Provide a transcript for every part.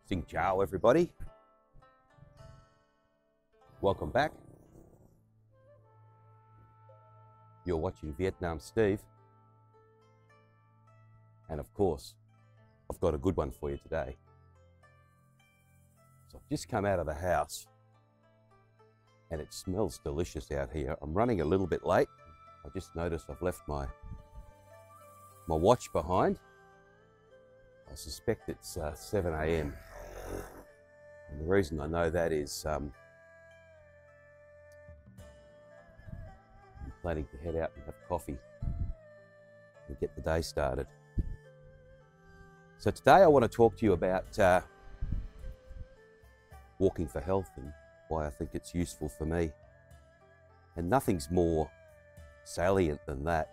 Xin chào everybody. Welcome back. You're watching Vietnam Steve. And of course, I've got a good one for you today. So I've just come out of the house and it smells delicious out here. I'm running a little bit late. I just noticed I've left my watch behind. I suspect it's 7 a.m. And the reason I know that is I'm planning to head out and have coffee and get the day started. So today I want to talk to you about walking for health and why I think it's useful for me. And nothing's more salient than that,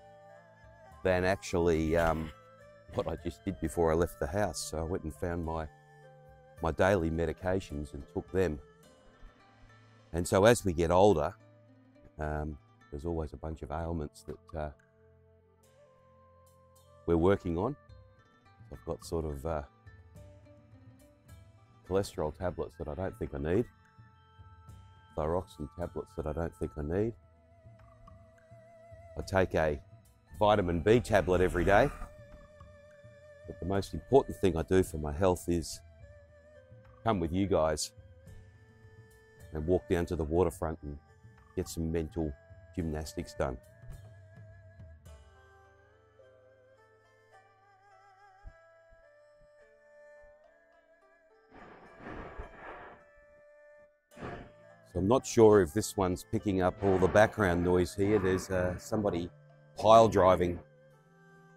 than actually what I just did before I left the house. So I went and found my daily medications and took them. And so as we get older, there's always a bunch of ailments that we're working on. I've got sort of cholesterol tablets that I don't think I need, thyroxine tablets that I don't think I need. I take a vitamin B tablet every day, but the most important thing I do for my health is come with you guys and walk down to the waterfront and get some mental gymnastics done. So I'm not sure if this one's picking up all the background noise here. There's somebody pile driving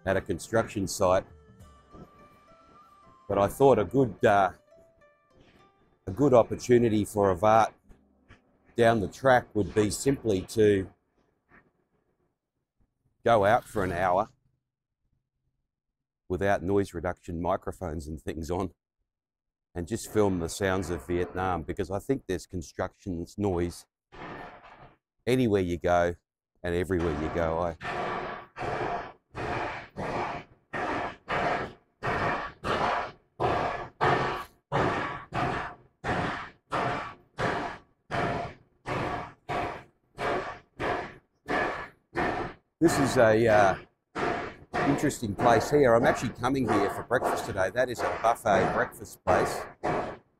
at a construction site. But I thought a good opportunity for a vart down the track would be simply to go out for an hour without noise reduction microphones and things on and just film the sounds of Vietnam, because I think there's construction noise anywhere you go and everywhere you go. This is a interesting place here. I'm actually coming here for breakfast today. That is a buffet breakfast place.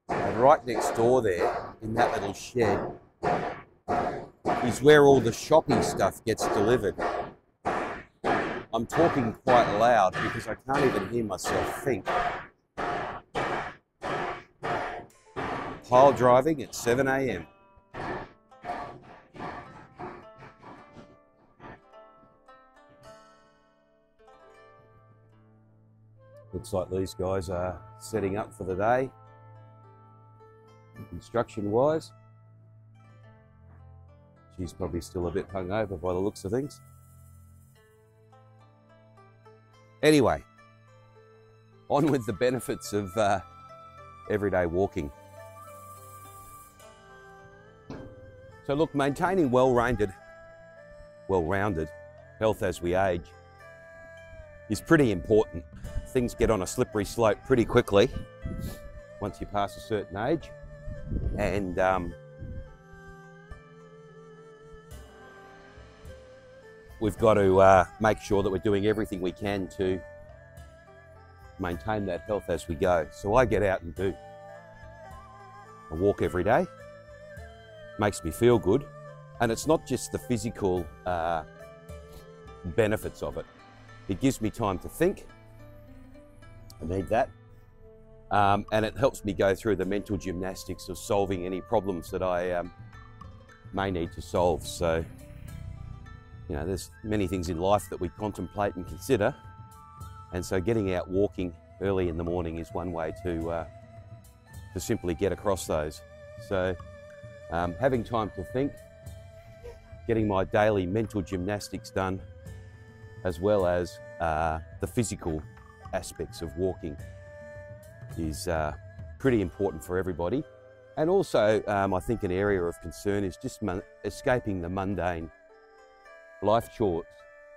And right next door there, in that little shed, is where all the shopping stuff gets delivered. I'm talking quite loud because I can't even hear myself think. Pile driving at 7 a.m. Looks like these guys are setting up for the day, construction-wise. She's probably still a bit hungover by the looks of things. Anyway, on with the benefits of everyday walking. So look, maintaining well-rounded health as we age is pretty important. Things get on a slippery slope pretty quickly once you pass a certain age, and we've got to make sure that we're doing everything we can to maintain that health as we go. So I get out and do a walk every day. Makes me feel good, and it's not just the physical benefits of it. It gives me time to think. I need that. And it helps me go through the mental gymnastics of solving any problems that I may need to solve. So, you know, there's many things in life that we contemplate and consider. And so getting out walking early in the morning is one way to simply get across those. So having time to think, getting my daily mental gymnastics done, as well as the physical aspects of walking, is pretty important for everybody. And also, I think an area of concern is just escaping the mundane life chores,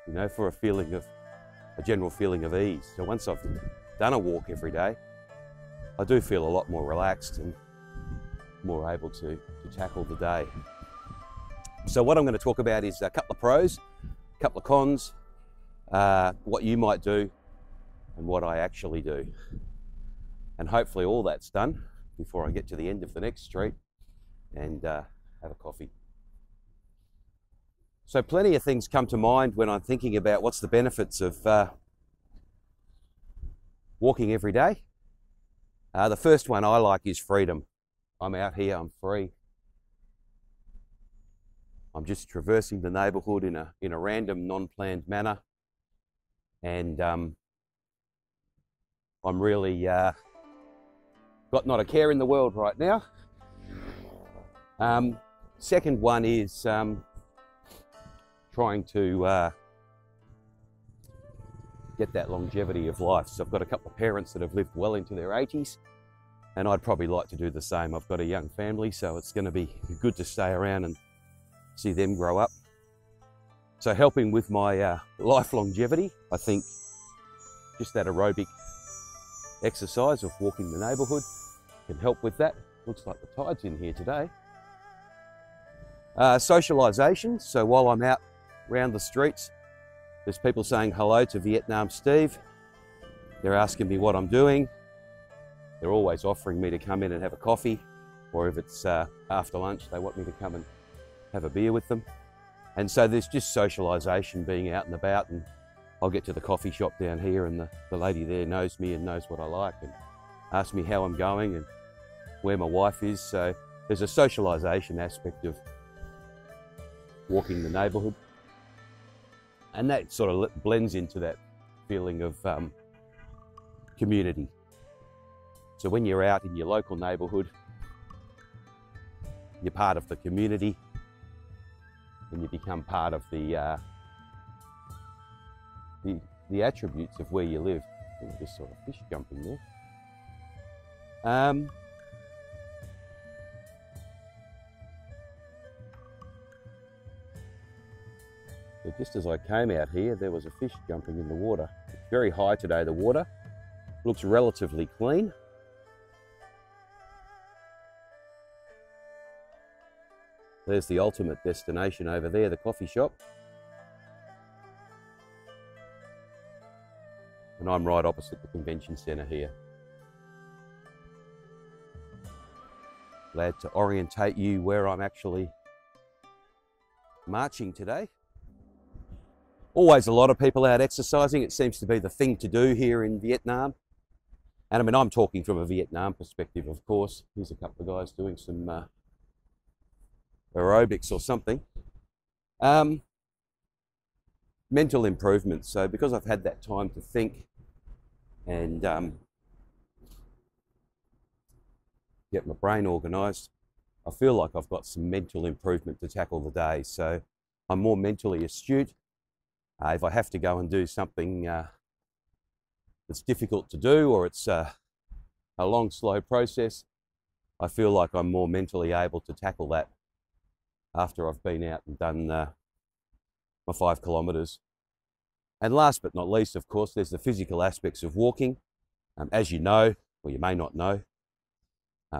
you know, for a general feeling of ease. So once I've done a walk every day, I do feel a lot more relaxed and more able to tackle the day. So what I'm going to talk about is a couple of pros, a couple of cons, what you might do and what I actually do. And hopefully all that's done before I get to the end of the next street and have a coffee. So plenty of things come to mind when I'm thinking about what's the benefits of walking every day. The first one I like is freedom. I'm out here, I'm free. I'm just traversing the neighbourhood in a random, non-planned manner, and I'm really got not a care in the world right now. Second one is trying to get that longevity of life. So I've got a couple of parents that have lived well into their 80s, and I'd probably like to do the same. I've got a young family, so it's going to be good to stay around and see them grow up. So helping with my life longevity, I think just that aerobic exercise of walking the neighbourhood can help with that. Looks like the tide's in here today. Socialisation, so while I'm out around the streets, there's people saying hello to Vietnam Steve. They're asking me what I'm doing. They're always offering me to come in and have a coffee, or if it's after lunch, they want me to come and have a beer with them. And so there's just socialisation, being out and about, and I'll get to the coffee shop down here and the lady there knows me and knows what I like and asks me how I'm going and where my wife is. So there's a socialisation aspect of walking the neighbourhood, and that sort of blends into that feeling of community. So when you're out in your local neighbourhood, you're part of the community, and you become part of the attributes of where you live. I think there's sort of fish jumping there. But just as I came out here, there was a fish jumping in the water. It's very high today, the water. Looks relatively clean. There's the ultimate destination over there, the coffee shop. And I'm right opposite the convention centre here. Glad to orientate you where I'm actually marching today. Always a lot of people out exercising. It seems to be the thing to do here in Vietnam. And I mean, I'm talking from a Vietnam perspective, of course. Here's a couple of guys doing some aerobics or something. Mental improvement. So because I've had that time to think and get my brain organised, I feel like I've got some mental improvement to tackle the day. So I'm more mentally astute. If I have to go and do something that's difficult to do, or it's a long, slow process, I feel like I'm more mentally able to tackle that after I've been out and done my 5 kilometres. And last but not least, of course, there's the physical aspects of walking. As you know, or you may not know,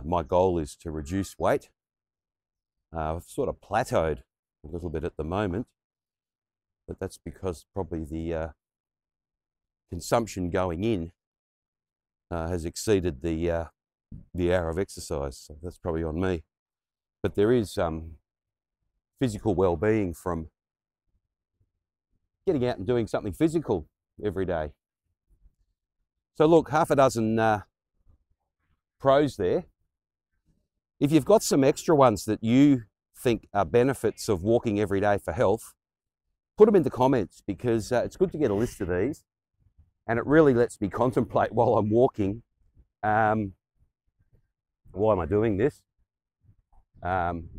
my goal is to reduce weight. I've sort of plateaued a little bit at the moment, but that's because probably the consumption going in has exceeded the hour of exercise, so that's probably on me. But there is physical well-being from getting out and doing something physical every day. So look, half a dozen pros there. If you've got some extra ones that you think are benefits of walking every day for health, put them in the comments, because it's good to get a list of these, and it really lets me contemplate while I'm walking, why am I doing this?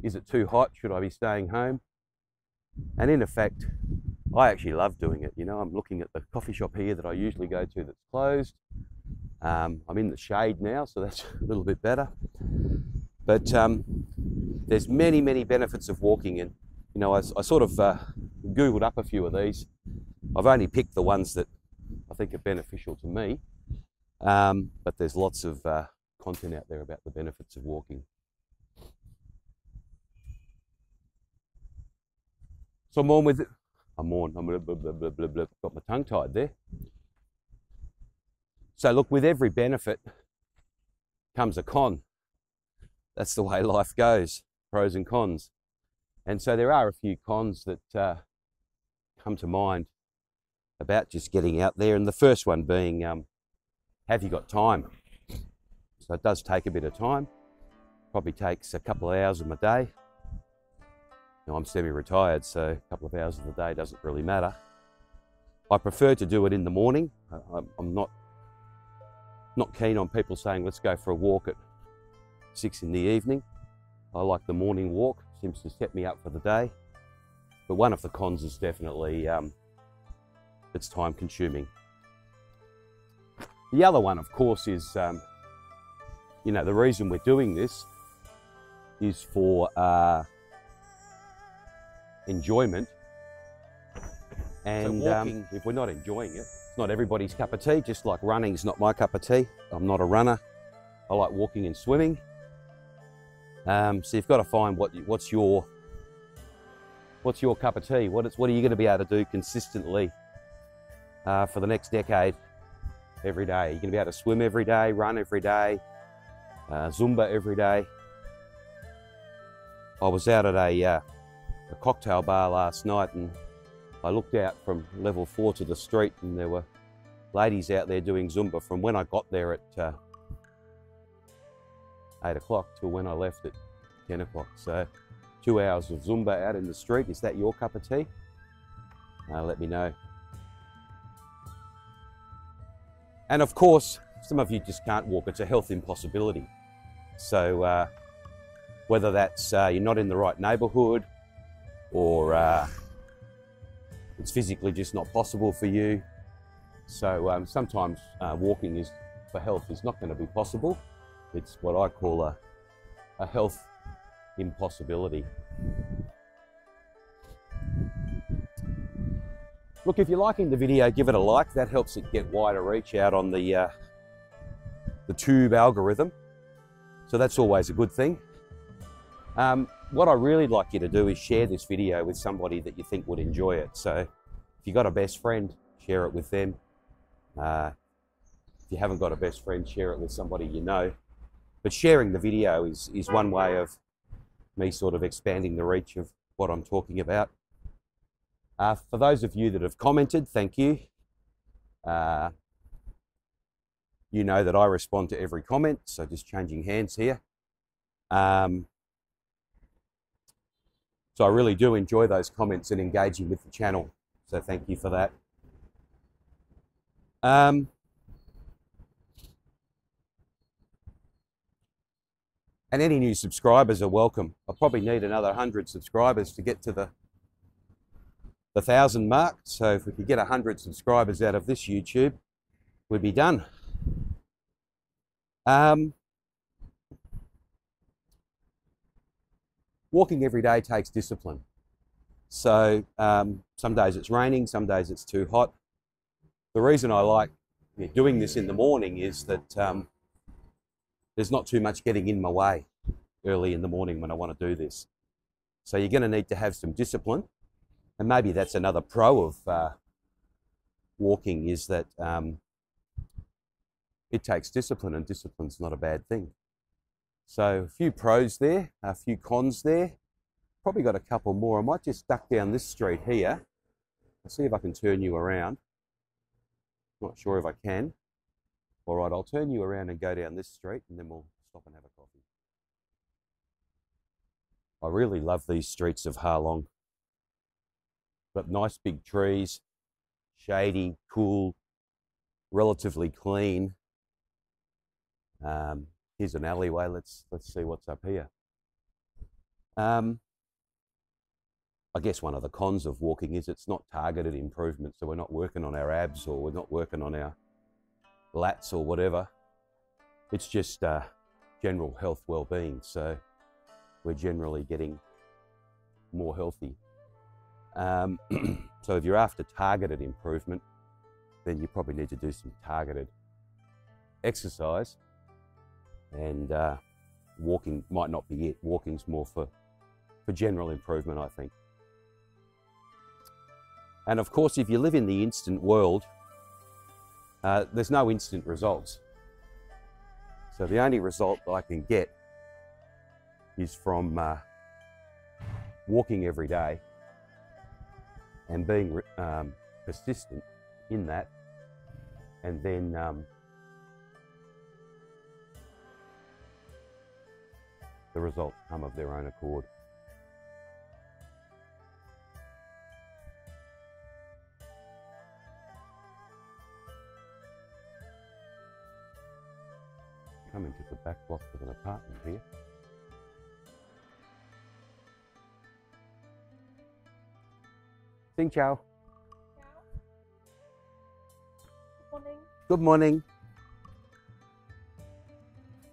Is it too hot? Should I be staying home? And in effect, I actually love doing it. You know, I'm looking at the coffee shop here that I usually go to that's closed. I'm in the shade now, so that's a little bit better. But there's many, many benefits of walking, and you know, I sort of Googled up a few of these. I've only picked the ones that I think are beneficial to me, but there's lots of content out there about the benefits of walking. So I'm on with it. I'm got my tongue tied there. So look, with every benefit comes a con. That's the way life goes, pros and cons. And so there are a few cons that come to mind about just getting out there. And the first one being, have you got time? So it does take a bit of time. Probably takes a couple of hours of my day. Now, I'm semi-retired, so a couple of hours of the day doesn't really matter. I prefer to do it in the morning. I'm not keen on people saying, let's go for a walk at 6 in the evening. I like the morning walk, seems to set me up for the day. But one of the cons is definitely it's time consuming. The other one, of course, is, you know, the reason we're doing this is for enjoyment. And so walking, if we're not enjoying it, it's not everybody's cup of tea, just like running's not my cup of tea. I'm not a runner. I like walking and swimming. So you've got to find what's your cup of tea. What are you going to be able to do consistently for the next decade every day? You're going to be able to swim every day, run every day, Zumba every day. I was out at a cocktail bar last night, and I looked out from level 4 to the street, and there were ladies out there doing Zumba from when I got there at 8 o'clock till when I left at 10 o'clock. So 2 hours of Zumba out in the street. Is that your cup of tea? Let me know. And of course, some of you just can't walk. It's a health impossibility. So whether that's you're not in the right neighbourhood, or it's physically just not possible for you. So sometimes walking for health is not going to be possible. It's what I call a health impossibility. Look, if you're liking the video, give it a like. That helps it get wider reach out on the tube algorithm. So that's always a good thing. What I really like you to do is share this video with somebody that you think would enjoy it. So if you've got a best friend, share it with them. If you haven't got a best friend, share it with somebody you know. But sharing the video is one way of me sort of expanding the reach of what I'm talking about. For those of you that have commented, thank you. You know that I respond to every comment, so just changing hands here. So I really do enjoy those comments and engaging with the channel. So thank you for that. And any new subscribers are welcome. I probably need another 100 subscribers to get to the 1,000 mark. So if we could get 100 subscribers out of this YouTube, we'd be done. Walking every day takes discipline. So some days it's raining, some days it's too hot. The reason I like doing this in the morning is that there's not too much getting in my way early in the morning when I want to do this. So you're going to need to have some discipline. And maybe that's another pro of walking, is that it takes discipline, and discipline's not a bad thing. So a few pros there, a few cons there. Probably got a couple more. I might just duck down this street here. I'll see if I can turn you around. Not sure if I can. All right, I'll turn you around and go down this street, and then we'll stop and have a coffee. I really love these streets of Ha Long. Got nice big trees, shady, cool, relatively clean. Here's an alleyway. Let's see what's up here. I guess one of the cons of walking is it's not targeted improvement. So we're not working on our abs, or we're not working on our lats or whatever. It's just general health well-being. So we're generally getting more healthy. So if you're after targeted improvement, then you probably need to do some targeted exercise. And walking might not be it. Walking's more for general improvement, I think. And of course, if you live in the instant world, there's no instant results. So the only result I can get is from walking every day and being persistent in that, and then the results come of their own accord. Come into the back block of an apartment here. Xin chào. Good morning. Good morning.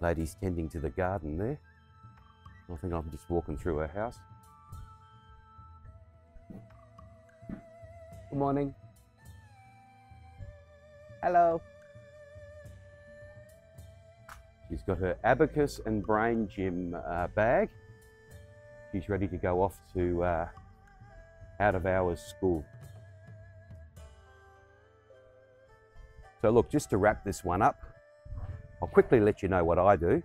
Lady's tending to the garden there. I think I'm just walking through her house. Good morning. Hello. She's got her abacus and brain gym bag. She's ready to go off to out of hours school. So look, just to wrap this one up, I'll quickly let you know what I do,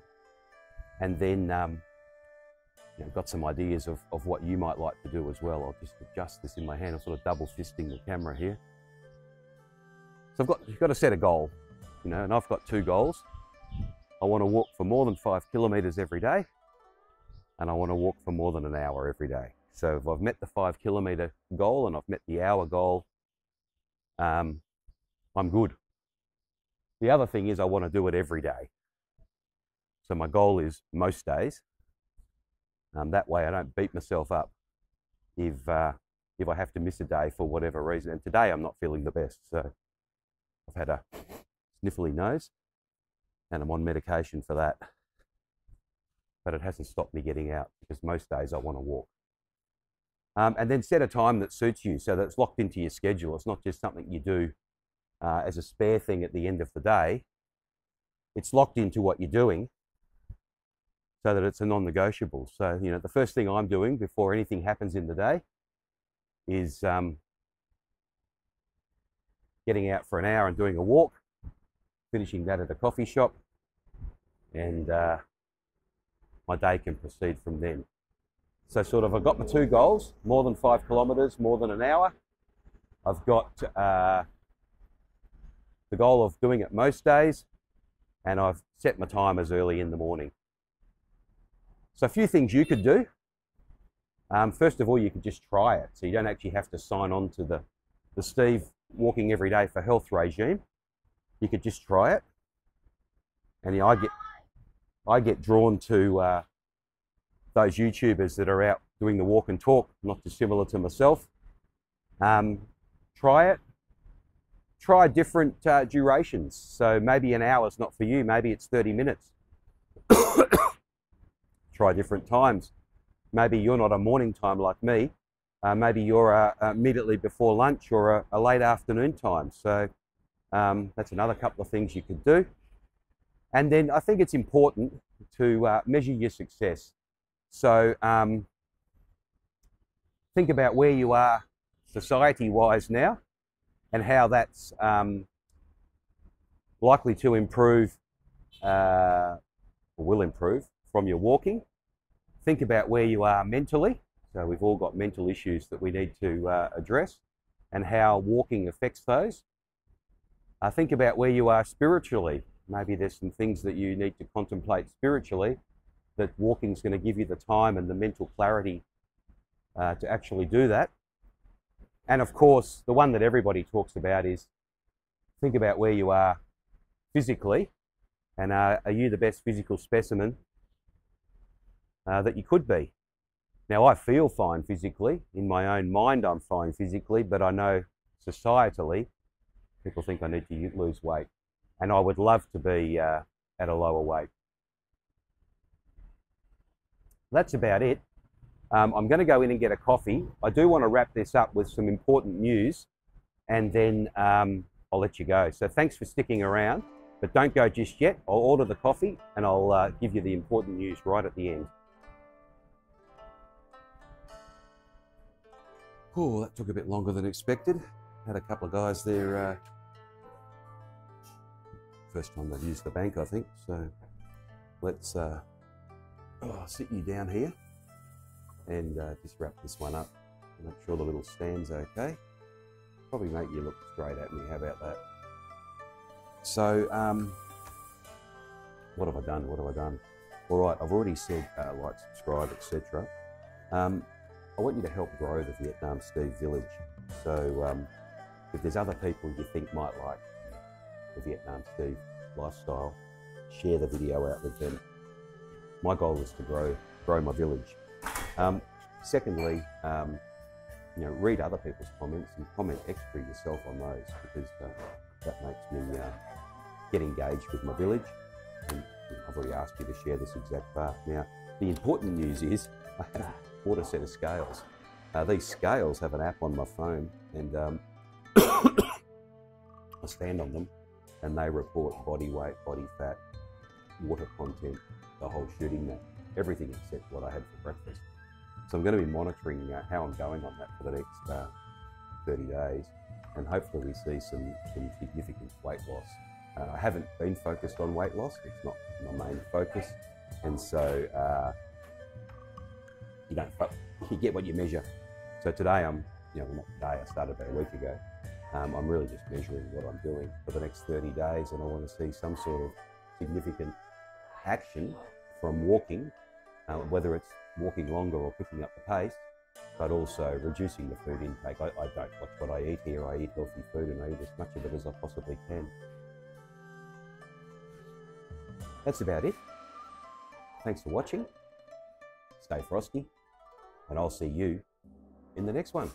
and then I've got some ideas of what you might like to do as well. I'll just adjust this in my hand. I'm sort of double fisting the camera here. So you've got to set a goal, and I've got 2 goals. I want to walk for more than 5 kilometres every day, and I want to walk for more than an hour every day. So if I've met the 5 kilometre goal and I've met the hour goal, I'm good. The other thing is I want to do it every day. So my goal is most days. That way I don't beat myself up if I have to miss a day for whatever reason. And today I'm not feeling the best. So I've had a sniffly nose and I'm on medication for that. But it hasn't stopped me getting out because most days I want to walk. And then set a time that suits you so that it's locked into your schedule. It's not just something you do as a spare thing at the end of the day. It's locked into what you're doing so that it's a non-negotiable. So, the first thing I'm doing before anything happens in the day is getting out for an hour and doing a walk, finishing that at a coffee shop, and my day can proceed from then. So I've got my 2 goals, more than 5 kilometres, more than an hour. I've got the goal of doing it most days, and I've set my time as early in the morning. So a few things you could do. First of all, you could just try it. So you don't actually have to sign on to the Steve walking every day for health regime. You could just try it. And I get drawn to those YouTubers that are out doing the walk and talk, not dissimilar to myself. Try it. Try different durations. So maybe an hour is not for you. Maybe it's 30 minutes. Try different times. Maybe you're not a morning time like me. Maybe you're immediately before lunch or a late afternoon time. So that's another couple of things you could do. And then I think it's important to measure your success. So think about where you are society-wise now and how that's likely to improve or will improve from your walking. Think about where you are mentally. So we've all got mental issues that we need to address and how walking affects those. Think about where you are spiritually. Maybe there's some things that you need to contemplate spiritually that walking is going to give you the time and the mental clarity to actually do that. And of course, the one that everybody talks about is think about where you are physically, and are you the best physical specimen that you could be? Now, I feel fine physically. In my own mind, I'm fine physically, but I know societally, people think I need to lose weight. And I would love to be at a lower weight. That's about it. I'm going to go in and get a coffee. I do want to wrap this up with some important news, and then I'll let you go. So thanks for sticking around, But don't go just yet. I'll order the coffee and I'll give you the important news right at the end. Oh, that took a bit longer than expected. Had a couple of guys there. First time they've used the bank, I think. So let's sit you down here and just wrap this one up. Make sure the little stand's okay. Probably make you look straight at me. How about that? So, what have I done? What have I done? All right, I've already said like, subscribe, etc. I want you to help grow the Vietnam Steve Village. So, if there's other people you think might like the Vietnam Steve lifestyle, share the video out with them. My goal is to grow my village. Secondly, read other people's comments and comment extra yourself on those, because that makes me get engaged with my village. And I've already asked you to share this exact part. Now, the important news is I have bought a set of scales. These scales have an app on my phone, and I stand on them and they report body weight, body fat, water content, the whole shooting match, everything except what I had for breakfast. So I'm going to be monitoring how I'm going on that for the next 30 days, and hopefully we see some significant weight loss. I haven't been focused on weight loss. It's not my main focus. And so, you get what you measure. So today not today, I started about a week ago. I'm really just measuring what I'm doing for the next 30 days, and I want to see some sort of significant action from walking, whether it's walking longer or picking up the pace, but also reducing the food intake. I don't watch what I eat here. I eat healthy food and I eat as much of it as I possibly can. That's about it. Thanks for watching. Stay frosty, and I'll see you in the next one.